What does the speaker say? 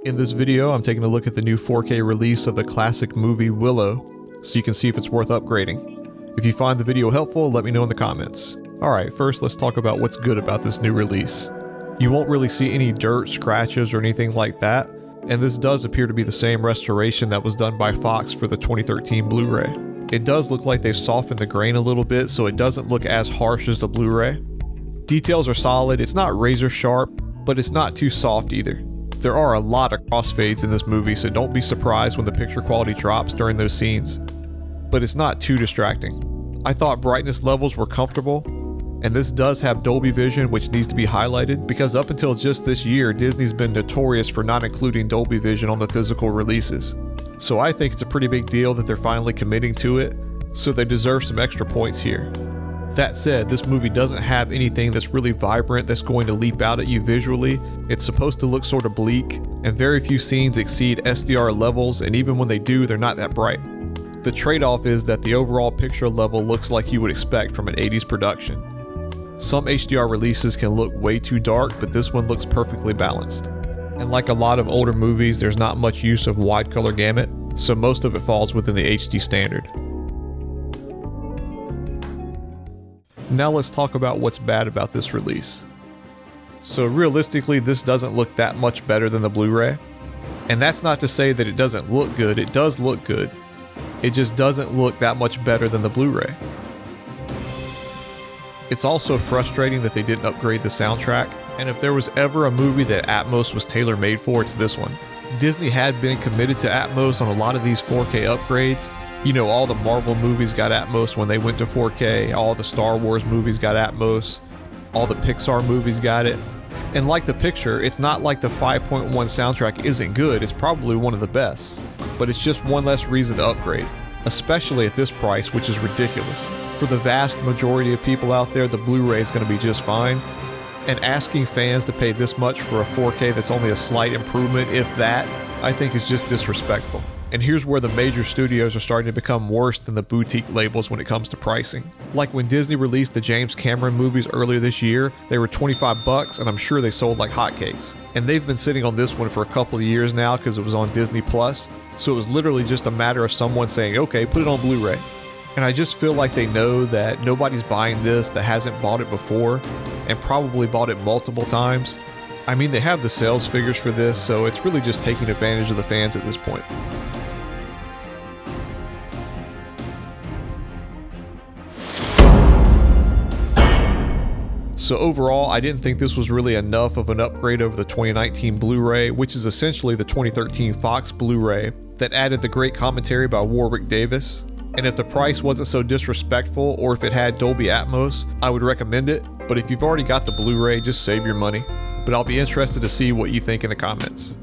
In this video, I'm taking a look at the new 4K release of the classic movie Willow, so you can see if it's worth upgrading. If you find the video helpful, let me know in the comments. Alright, first let's talk about what's good about this new release. You won't really see any dirt, scratches, or anything like that, and this does appear to be the same restoration that was done by Fox for the 2013 Blu-ray. It does look like they've softened the grain a little bit, so it doesn't look as harsh as the Blu-ray. Details are solid, it's not razor sharp, but it's not too soft either. There are a lot of crossfades in this movie, so don't be surprised when the picture quality drops during those scenes. But it's not too distracting. I thought brightness levels were comfortable, and this does have Dolby Vision, which needs to be highlighted because up until just this year, Disney's been notorious for not including Dolby Vision on the physical releases. So I think it's a pretty big deal that they're finally committing to it, so they deserve some extra points here. That said, this movie doesn't have anything that's really vibrant that's going to leap out at you visually. It's supposed to look sort of bleak, and very few scenes exceed SDR levels, and even when they do, they're not that bright. The trade-off is that the overall picture level looks like you would expect from an 80s production. Some HDR releases can look way too dark, but this one looks perfectly balanced. And like a lot of older movies, there's not much use of wide color gamut, so most of it falls within the HD standard. Now let's talk about what's bad about this release. So realistically, this doesn't look that much better than the Blu-ray. And that's not to say that it doesn't look good, it does look good. It just doesn't look that much better than the Blu-ray. It's also frustrating that they didn't upgrade the soundtrack, and if there was ever a movie that Atmos was tailor-made for, it's this one. Disney had been committed to Atmos on a lot of these 4K upgrades. You know, all the Marvel movies got Atmos when they went to 4K, all the Star Wars movies got Atmos, all the Pixar movies got it. And like the picture, it's not like the 5.1 soundtrack isn't good, it's probably one of the best. But it's just one less reason to upgrade, especially at this price, which is ridiculous. For the vast majority of people out there, the Blu-ray is going to be just fine. And asking fans to pay this much for a 4K that's only a slight improvement, if that, I think is just disrespectful. And here's where the major studios are starting to become worse than the boutique labels when it comes to pricing. Like when Disney released the James Cameron movies earlier this year, they were $25 and I'm sure they sold like hotcakes. And they've been sitting on this one for a couple of years now because it was on Disney Plus. So it was literally just a matter of someone saying, okay, put it on Blu-ray. And I just feel like they know that nobody's buying this that hasn't bought it before and probably bought it multiple times. I mean, they have the sales figures for this, so it's really just taking advantage of the fans at this point. So overall, I didn't think this was really enough of an upgrade over the 2019 Blu-ray, which is essentially the 2013 Fox Blu-ray that added the great commentary by Warwick Davis. And if the price wasn't so disrespectful, or if it had Dolby Atmos, I would recommend it. But if you've already got the Blu-ray, just save your money. But I'll be interested to see what you think in the comments.